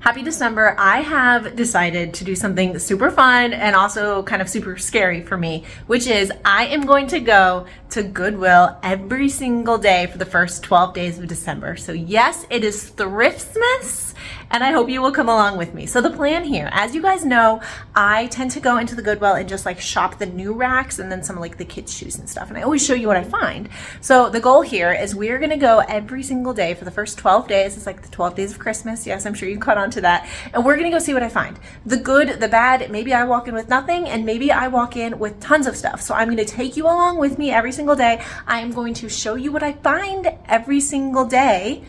Happy December. I have decided to do something super fun and also kind of super scary for me, which is I am going to go to Goodwill every single day for the first 12 days of December. So yes, it is Thriftmas, and I hope you will come along with me. So the plan here, as you guys know, I tend to go into the Goodwill and just like shop the new racks and then some like the kids' shoes and stuff. And I always show you what I find. So the goal here is we're gonna go every single day for the first 12 days. It's like the 12 days of Christmas. Yes, I'm sure you caught on to that. And we're gonna go see what I find. The good, the bad, maybe I walk in with nothing and maybe I walk in with tons of stuff. So I'm gonna take you along with me every single day. I am going to show you what I find every single day.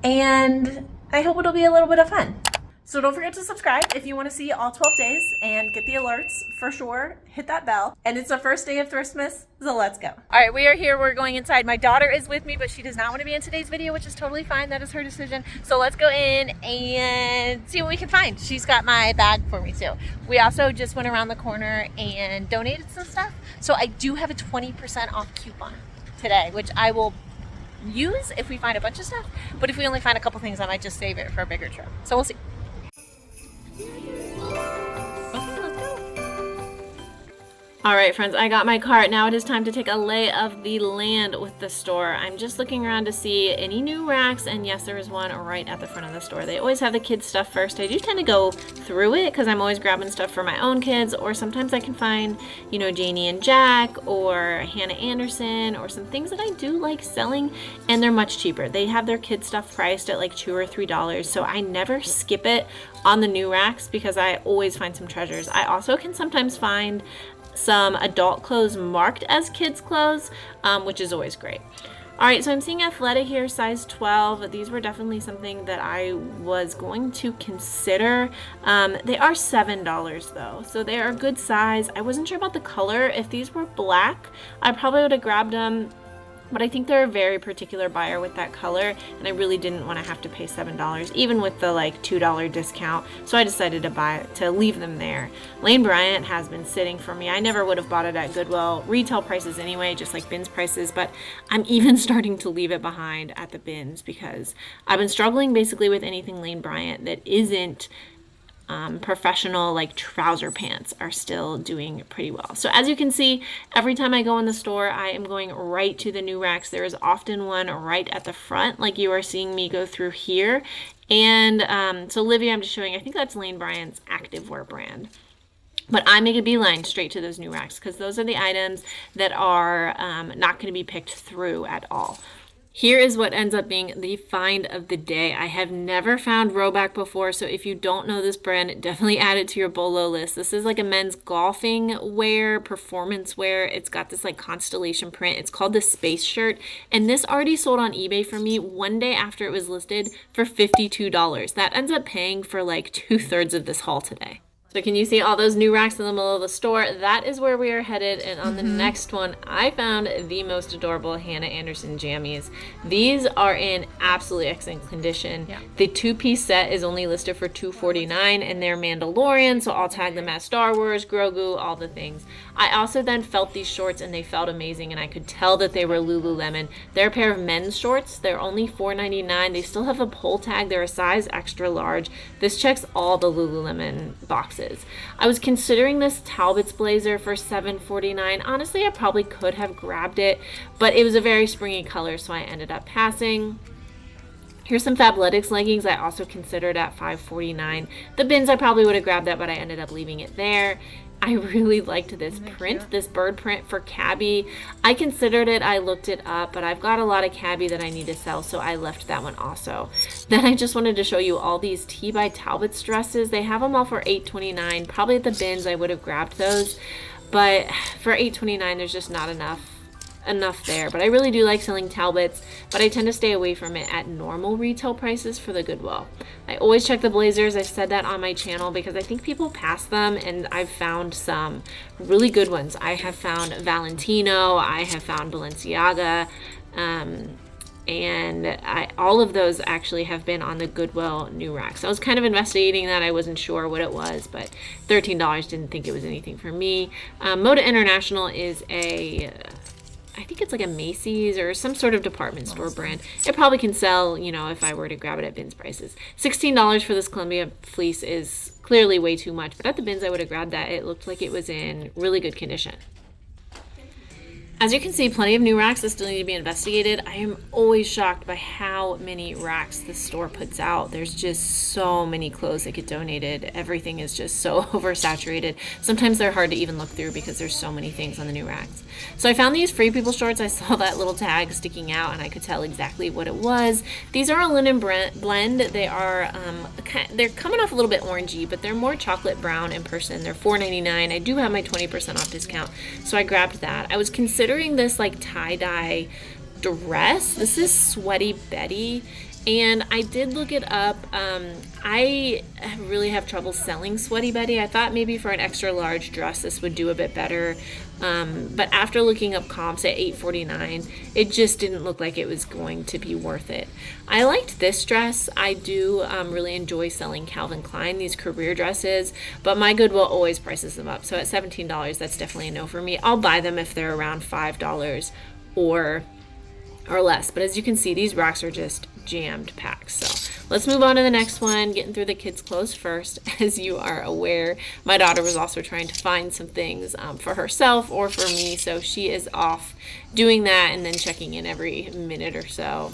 And I hope it'll be a little bit of fun. So don't forget to subscribe if you want to see all 12 days and get the alerts for sure. Hit that bell. And it's the first day of Thriftmas, so let's go. All right, we are here. We're going inside. My daughter is with me, but she does not want to be in today's video, which is totally fine. That is her decision. So let's go in and see what we can find. She's got my bag for me too. We also just went around the corner and donated some stuff. So I do have a 20% off coupon today, which I will use if we find a bunch of stuff. But if we only find a couple things, I might just save it for a bigger trip. So we'll see. All right, friends, I got my cart. Now it is time to take a lay of the land with the store. I'm just looking around to see any new racks, and yes, there is one right at the front of the store. They always have the kids' stuff first. I do tend to go through it because I'm always grabbing stuff for my own kids, or sometimes I can find, you know, Janie and Jack or Hannah Anderson or some things that I do like selling, and they're much cheaper. They have their kids' stuff priced at like $2 or $3, so I never skip it on the new racks because I always find some treasures. I also can sometimes find some adult clothes marked as kids clothes, which is always great. All right, so I'm seeing Athleta here, size 12. These were definitely something that I was going to consider. They are $7 though, so they are a good size. I wasn't sure about the color. If these were black, I probably would have grabbed them, but I think they're a very particular buyer with that color, and I really didn't want to have to pay $7, even with the like $2 discount. So I decided to leave them there. Lane Bryant has been sitting for me. I never would have bought it at Goodwill retail prices anyway, just like bins prices, but I'm even starting to leave it behind at the bins because I've been struggling basically with anything Lane Bryant that isn't professional, like trouser pants are still doing pretty well. So as you can see, every time I go in the store, I am going right to the new racks. There is often one right at the front, like you are seeing me go through here. And so Livia, I'm just showing, I think that's Lane Bryant's activewear brand. But I make a beeline straight to those new racks because those are the items that are not going to be picked through at all. Here is what ends up being the find of the day. I have never found Rhoback before, so if you don't know this brand, definitely add it to your BOLO list. This is like a men's golfing wear, performance wear. It's got this like constellation print. It's called the Space Shirt, and this already sold on eBay for me one day after it was listed for $52. That ends up paying for like 2/3 of this haul today. So can you see all those new racks in the middle of the store? That is where we are headed. And on the next one, I found the most adorable Hannah Anderson jammies. These are in absolutely excellent condition. Yeah. The two-piece set is only listed for $249, and they're Mandalorian, so I'll tag them as Star Wars, Grogu, all the things. I also then felt these shorts, and they felt amazing, and I could tell that they were Lululemon. They're a pair of men's shorts. They're only $4.99. They still have a pull tag. They're a size extra large. This checks all the Lululemon boxes. I was considering this Talbot's blazer for $7.49. Honestly, I probably could have grabbed it, but it was a very springy color, so I ended up passing. Here's some Fabletics leggings I also considered at $5.49. The bins, I probably would have grabbed that, but I ended up leaving it there. I really liked this print, this bird print for cabbie. I considered it, I looked it up, but I've got a lot of cabbie that I need to sell, so I left that one also. Then I just wanted to show you all these T by Talbot's dresses. They have them all for $8.29. Probably at the bins I would have grabbed those, but for $8.29 there's just not enough there. But I really do like selling Talbots, but I tend to stay away from it at normal retail prices for the Goodwill. I always check the blazers. I've said that on my channel because I think people pass them, and I've found some really good ones. I have found Valentino, I have found Balenciaga, and all of those actually have been on the Goodwill new racks. I was kind of investigating that. I wasn't sure what it was, but $13, didn't think it was anything for me. Moda International is a I think it's like a Macy's or some sort of department store brand. It probably can sell, you know, if I were to grab it at bins prices. $16 for this Columbia fleece is clearly way too much, but at the bins I would have grabbed that. It looked like it was in really good condition. As you can see, plenty of new racks that still need to be investigated. I am always shocked by how many racks the store puts out. There's just so many clothes that get donated. Everything is just so oversaturated. Sometimes they're hard to even look through because there's so many things on the new racks. So I found these Free People shorts. I saw that little tag sticking out and I could tell exactly what it was. These are a linen blend. They are, they're coming off a little bit orangey, but they're more chocolate brown in person. They're $4.99. I do have my 20% off discount, so I grabbed that. I was considering this like tie-dye dress. This is Sweaty Betty, and I did look it up. I really have trouble selling Sweaty Betty. I thought maybe for an extra large dress this would do a bit better, but after looking up comps at $8.49, it just didn't look like it was going to be worth it. I liked this dress. I do really enjoy selling Calvin Klein, these career dresses, but my Goodwill always prices them up. So at $17, that's definitely a no for me. I'll buy them if they're around $5 or less. But as you can see, these racks are just jammed packed. So let's move on to the next one, getting through the kids' clothes first. As you are aware, my daughter was also trying to find some things for herself or for me. So she is off doing that and then checking in every minute or so.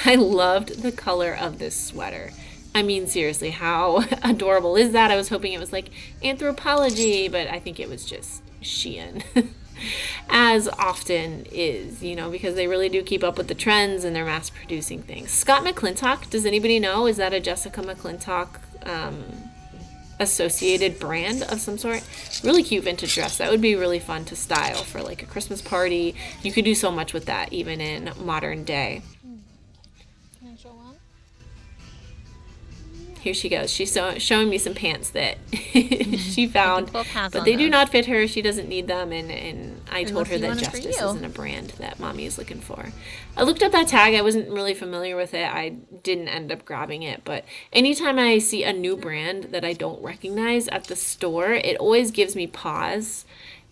I loved the color of this sweater. I mean, seriously, how adorable is that? I was hoping it was like Anthropologie, but I think it was just Shein. As often is, you know, because they really do keep up with the trends and they're mass producing things. Scott McClintock, does anybody know? Is that a Jessica McClintock associated brand of some sort? Really cute vintage dress. That would be really fun to style for like a Christmas party. You could do so much with that even in modern day. Can I show one? Here she goes. She's showing me some pants that she found, but they do not fit her. She doesn't need them, and I told her that Justice isn't a brand that mommy is looking for. I looked up that tag. I wasn't really familiar with it. I didn't end up grabbing it, but anytime I see a new brand that I don't recognize at the store, it always gives me pause,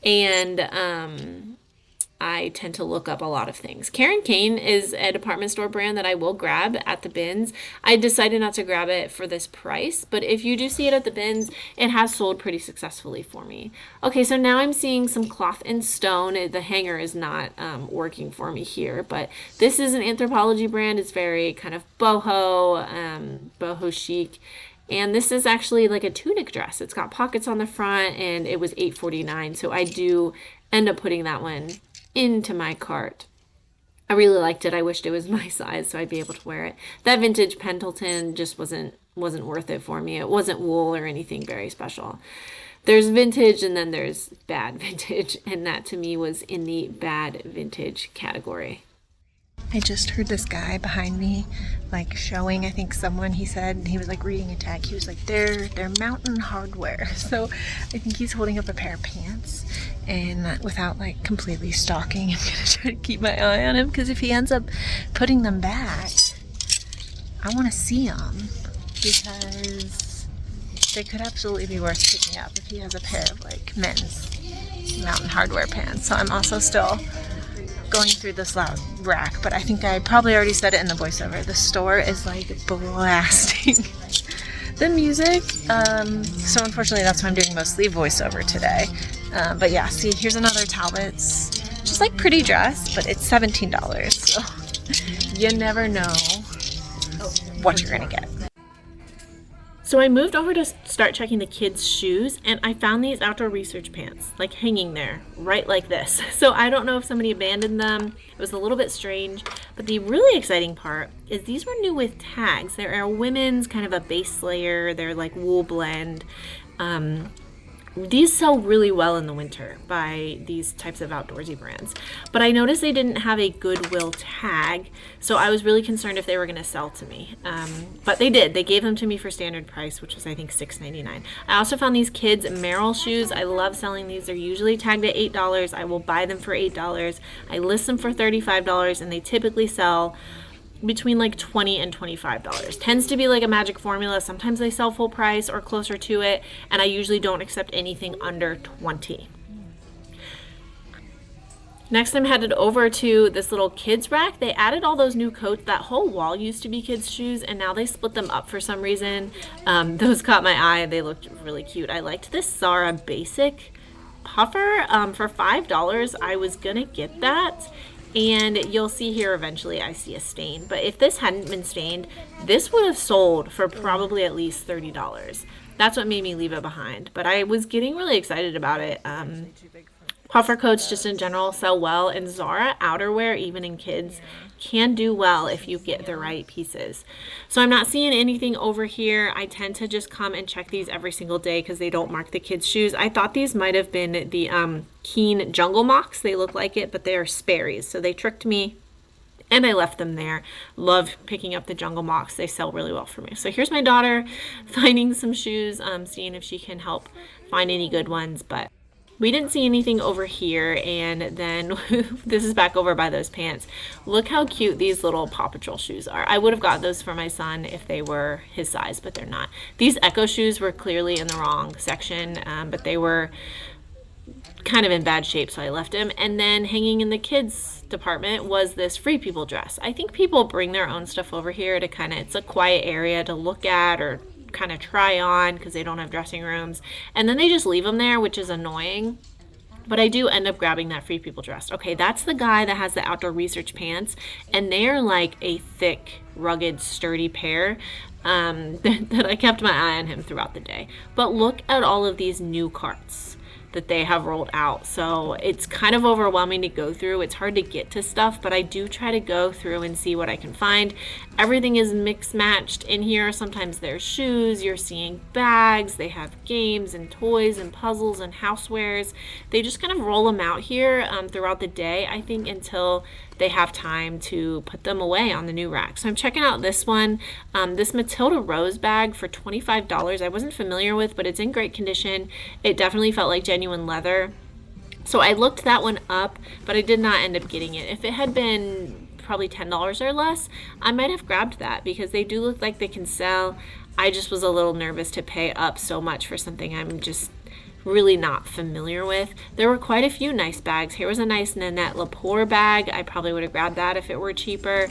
and I tend to look up a lot of things. Karen Kane is a department store brand that I will grab at the bins. I decided not to grab it for this price, but if you do see it at the bins, it has sold pretty successfully for me. Okay, so now I'm seeing some cloth and stone. The hanger is not working for me here, but this is an Anthropologie brand. It's very kind of boho chic. And this is actually like a tunic dress. It's got pockets on the front and it was $8.49. So I do end up putting that one into my cart. I really liked it. I wished it was my size so I'd be able to wear it. That vintage Pendleton just wasn't worth it for me. It wasn't wool or anything very special. There's vintage and then there's bad vintage, and that to me was in the bad vintage category. I just heard this guy behind me like showing, I think someone, he said, he was like reading a tag. He was like, they're Mountain Hardwear. So I think he's holding up a pair of pants, and without like completely stalking, I'm gonna try to keep my eye on him, because if he ends up putting them back, I want to see them, because they could absolutely be worth picking up if he has a pair of like men's Mountain Hardwear pants. So I'm also still going through this loud rack, but I think I probably already said it in the voiceover. The store is like blasting the music, so unfortunately that's why I'm doing mostly voiceover today. But yeah, see, here's another Talbot's, just like pretty dress, but it's $17, so you never know what you're gonna get. So I moved over to start checking the kids' shoes, and I found these outdoor research pants, like hanging there, right like this. So I don't know if somebody abandoned them. It was a little bit strange, but the really exciting part is these were new with tags. They're a women's kind of a base layer. They're like wool blend. These sell really well in the winter by these types of outdoorsy brands. But I noticed they didn't have a Goodwill tag, so I was really concerned if they were going to sell to me. But they did. They gave them to me for standard price, which was I think $6.99. I also found these kids' Merrell shoes. I love selling these. They're usually tagged at $8. I will buy them for $8. I list them for $35, and they typically sell between like $20 and $25. Tends to be like a magic formula. Sometimes they sell full price or closer to it, and I usually don't accept anything under $20. Next, I'm headed over to this little kids rack. They added all those new coats. That whole wall used to be kids' shoes, and now they split them up for some reason. Those caught my eye. They looked really cute. I liked this Zara Basic puffer for $5. I was gonna get that, and you'll see here eventually I see a stain. But if this hadn't been stained, this would have sold for probably at least $30. That's what made me leave it behind. But I was getting really excited about it. Puffer coats just in general sell well, and Zara outerwear, even in kids, can do well if you get the right pieces. So I'm not seeing anything over here. I tend to just come and check these every single day because they don't mark the kids' shoes. I thought these might have been the Keen Jungle Mocks. They look like it, but they're Sperry's, so they tricked me. And I left them there. Love picking up the Jungle Mocks. They sell really well for me. So here's my daughter finding some shoes, seeing if she can help find any good ones, but we didn't see anything over here. And then this is back over by those pants. Look how cute these little Paw Patrol shoes are. I would have got those for my son if they were his size, but they're not. These Echo shoes were clearly in the wrong section, but they were kind of in bad shape, so I left him. And then hanging in the kids department was this Free People dress. I think people bring their own stuff over here to kind of, it's a quiet area to look at or kind of try on because they don't have dressing rooms, and then they just leave them there, which is annoying. But I do end up grabbing that Free People dress. Okay, that's the guy that has the outdoor research pants, and they are like a thick, rugged, sturdy pair that I kept my eye on him throughout the day. But look at all of these new carts that they have rolled out. So it's kind of overwhelming to go through. It's hard to get to stuff, but I do try to go through and see what I can find. Everything is mixed matched in here. Sometimes there's shoes, you're seeing bags, they have games and toys and puzzles and housewares. They just kind of roll them out here throughout the day, I think, until they have time to put them away on the new rack. So I'm checking out this one, this Matilda Rose bag for $25. I wasn't familiar with, but it's in great condition. It definitely felt like genuine leather. So I looked that one up, but I did not end up getting it. If it had been probably $10 or less, I might have grabbed that because they do look like they can sell. I just was a little nervous to pay up so much for something I'm just really not familiar with. There were quite a few nice bags. Here was a nice Nanette Lepore bag. I probably would have grabbed that if it were cheaper.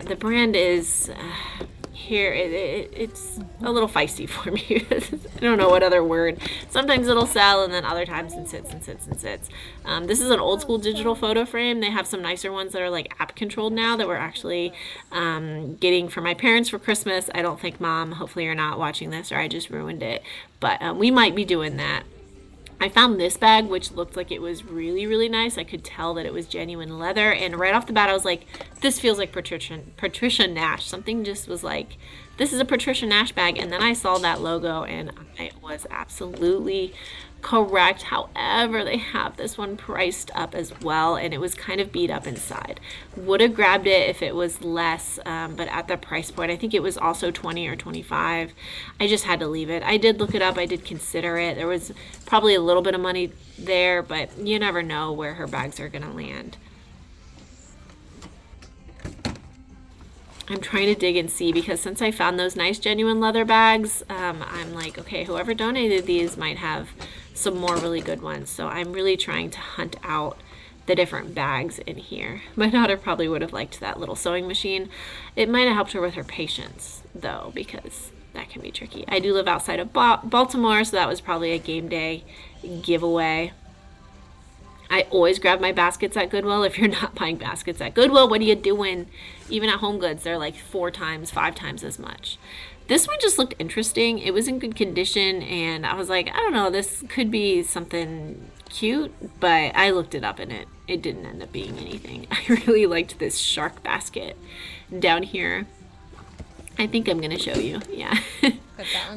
The brand is here, it's a little feisty for me. I don't know what other word. Sometimes it'll sell, and then other times it sits and sits and sits. This is an old school digital photo frame. They have some nicer ones that are like app controlled now that we're actually getting for my parents for Christmas. I don't think, Mom, hopefully you're not watching this or I just ruined it, but we might be doing that. I found this bag, which looked like it was really, really nice. I could tell that it was genuine leather. And right off the bat, I was like, this feels like Patricia Nash. Something just was like, this is a Patricia Nash bag. And then I saw that logo, and I was absolutely correct. However, they have this one priced up as well, and it was kind of beat up inside. Would have grabbed it if it was less, but at the price point, I think it was also 20 or 25. I just had to leave it. I did look it up. I did consider it. There was probably a little bit of money there, but you never know where her bags are going to land. I'm trying to dig and see, because since I found those nice genuine leather bags, I'm like, okay, whoever donated these might have some more really good ones. So I'm really trying to hunt out the different bags in here. My daughter probably would have liked that little sewing machine. It might have helped her with her patience, though, because that can be tricky. I do live outside of Baltimore, so that was probably a game day giveaway. I always grab my baskets at Goodwill. If you're not buying baskets at Goodwill, what are you doing? Even at Home Goods, they're like 4 times, 5 times as much. This one just looked interesting. It was in good condition, and I was like, I don't know, this could be something cute, but I looked it up and it didn't end up being anything. I really liked this shark basket down here. I think I'm going to show you. Yeah.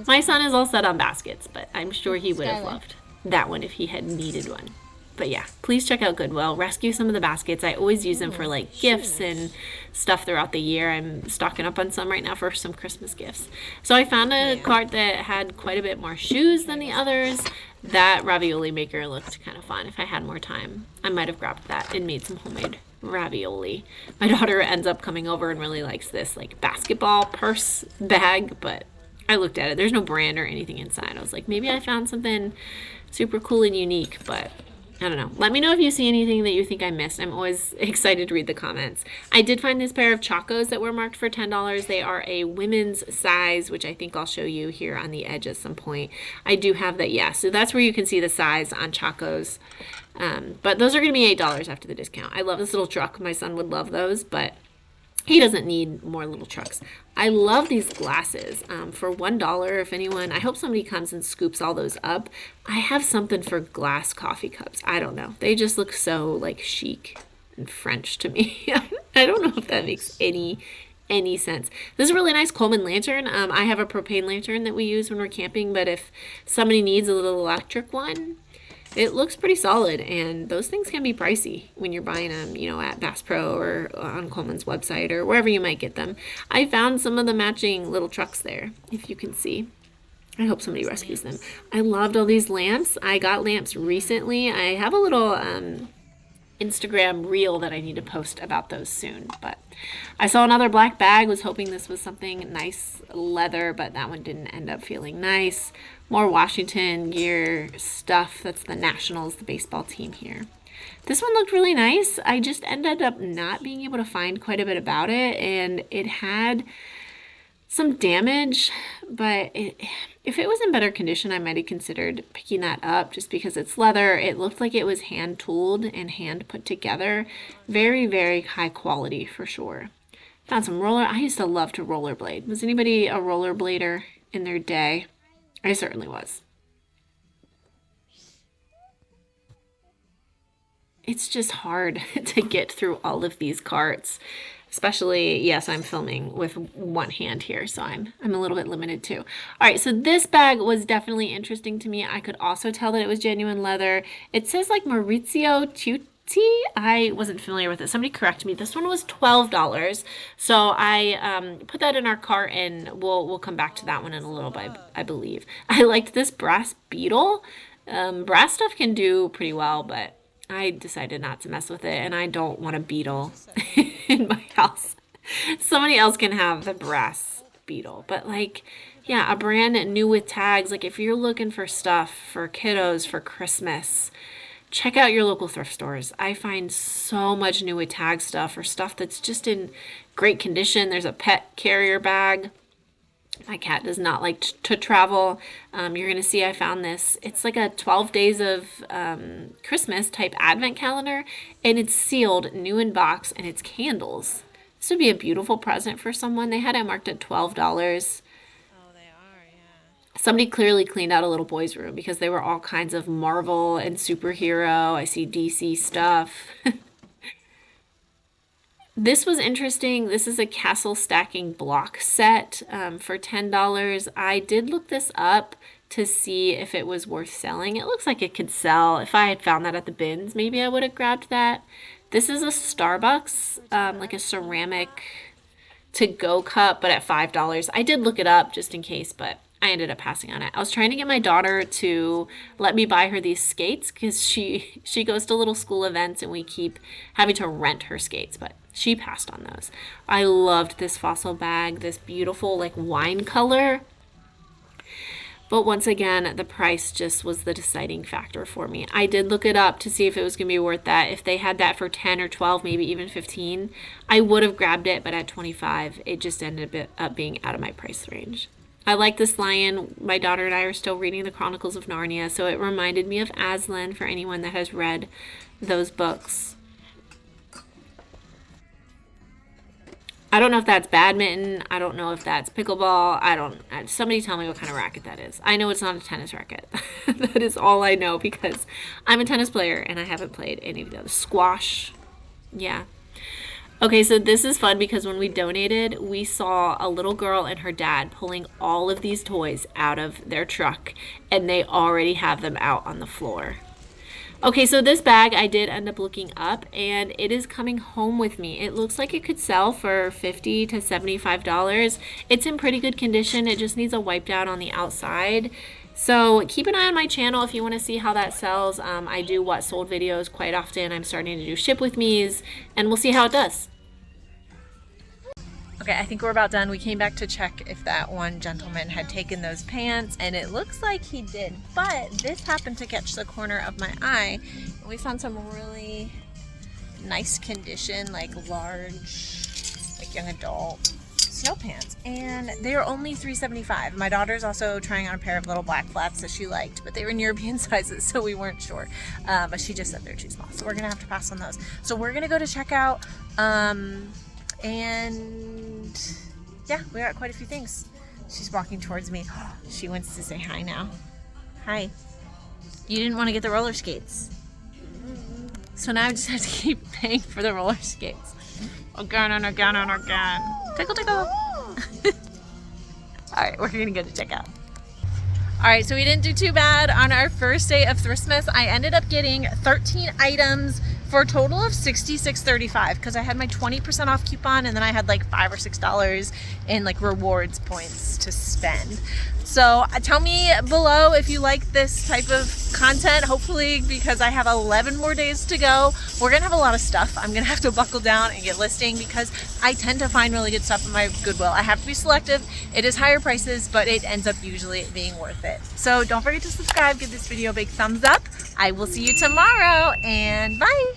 My son is all set on baskets, but I'm sure he would have loved that one if he had needed one. But yeah, please check out Goodwill. Rescue some of the baskets. I always use them for like gifts and stuff throughout the year. I'm stocking up on some right now for some Christmas gifts. So I found a cart that had quite a bit more shoes than the others. That ravioli maker looked kind of fun. If I had more time, I might have grabbed that and made some homemade ravioli. My daughter ends up coming over and really likes this like basketball purse bag, but I looked at it. There's no brand or anything inside. I was like, maybe I found something super cool and unique, but I don't know. Let me know if you see anything that you think I missed. I'm always excited to read the comments. I did find this pair of Chacos that were marked for $10. They are a women's size, which I think I'll show you here on the edge at some point. I do have that, yeah. So that's where you can see the size on Chacos. But those are going to be $8 after the discount. I love this little truck. My son would love those, but he doesn't need more little trucks. I love these glasses for $1. If anyone, I hope somebody comes and scoops all those up. I have something for glass coffee cups. I don't know. They just look so like chic and French to me. I don't know if that makes any sense. This is a really nice Coleman lantern. I have a propane lantern that we use when we're camping, but if somebody needs a little electric one, it looks pretty solid, and those things can be pricey when you're buying them, you know, at Bass Pro or on Coleman's website or wherever you might get them. I found some of the matching little trucks there, if you can see. I hope somebody rescues them. I loved all these lamps. I got lamps recently. I have a little Instagram reel that I need to post about those soon. But I saw another black bag, was hoping this was something nice leather, but that one didn't end up feeling nice. More Washington gear stuff. That's the Nationals, the baseball team here. This one looked really nice. I just ended up not being able to find quite a bit about it, and it had some damage, but if it was in better condition, I might have considered picking that up just because it's leather. It looked like it was hand tooled and hand put together. Very, very high quality for sure. Found some roller. I used to love to rollerblade. Was anybody a rollerblader in their day? I certainly was. It's just hard to get through all of these carts. Especially, yes, I'm filming with one hand here, so I'm a little bit limited too. All right, so this bag was definitely interesting to me. I could also tell that it was genuine leather. It says like Maurizio Tutti. I wasn't familiar with it. Somebody correct me. This one was $12. So I put that in our cart, and we'll come back to that one in a little bit, I believe. I liked this brass beetle. Brass stuff can do pretty well, but I decided not to mess with it, and I don't want a beetle in my house. Somebody else can have the brass beetle, but like, yeah, a brand new with tags. Like if you're looking for stuff for kiddos for Christmas, check out your local thrift stores. I find so much new with tag stuff or stuff that's just in great condition. There's a pet carrier bag. My cat does not like to travel. You're going to see I found this. It's like a 12 days of Christmas type advent calendar, and it's sealed, new in box, and it's candles. This would be a beautiful present for someone. They had it marked at $12. Oh, they are, yeah. Somebody clearly cleaned out a little boy's room because they were all kinds of Marvel and superhero. I see DC stuff. This was interesting. This is a castle stacking block set for $10. I did look this up to see if it was worth selling. It looks like it could sell. If I had found that at the bins, maybe I would have grabbed that. This is a Starbucks, like a ceramic to-go cup, but at $5. I did look it up just in case, but I ended up passing on it. I was trying to get my daughter to let me buy her these skates because she goes to little school events and we keep having to rent her skates, but she passed on those. I loved this fossil bag, this beautiful like wine color. But once again, the price just was the deciding factor for me. I did look it up to see if it was going to be worth that. If they had that for 10 or 12, maybe even 15, I would have grabbed it, but at 25, it just ended up being out of my price range. I like this lion. My daughter and I are still reading the Chronicles of Narnia, so it reminded me of Aslan for anyone that has read those books. I don't know if that's badminton. I don't know if that's pickleball. Somebody tell me what kind of racket that is. I know it's not a tennis racket. That is all I know because I'm a tennis player and I haven't played any of the other. Squash. Yeah. Okay, so this is fun because when we donated, we saw a little girl and her dad pulling all of these toys out of their truck, and they already have them out on the floor. Okay, so this bag I did end up looking up, and it is coming home with me. It looks like it could sell for $50 to $75. It's in pretty good condition. It just needs a wipe down on the outside. So keep an eye on my channel if you want to see how that sells. I do what sold videos quite often. I'm starting to do ship with me's, and we'll see how it does. Okay, I think we're about done. We came back to check if that one gentleman had taken those pants, and it looks like he did. But this happened to catch the corner of my eye. And we found some really nice condition, like large, like young adult snow pants. And they are only $3.75. My daughter's also trying on a pair of little black flats that she liked, but they were in European sizes, so we weren't sure. But she just said they're too small, so we're gonna have to pass on those. So we're gonna go to checkout. And yeah, we got quite a few things. She's walking towards me. She wants to say hi now. Hi. You didn't want to get the roller skates. So now I just have to keep paying for the roller skates. Again and again and again. Tickle, tickle. All right, we're gonna go to checkout. All right, so we didn't do too bad on our first day of Thriftmas. I ended up getting 13 items for a total of $66.35 because I had my 20% off coupon, and then I had like $5 or $6 in like rewards points to spend. So tell me below if you like this type of content, hopefully, because I have 11 more days to go. We're gonna have a lot of stuff. I'm gonna have to buckle down and get listing because I tend to find really good stuff in my Goodwill. I have to be selective. It is higher prices, but it ends up usually being worth it. So don't forget to subscribe, give this video a big thumbs up. I will see you tomorrow, and bye.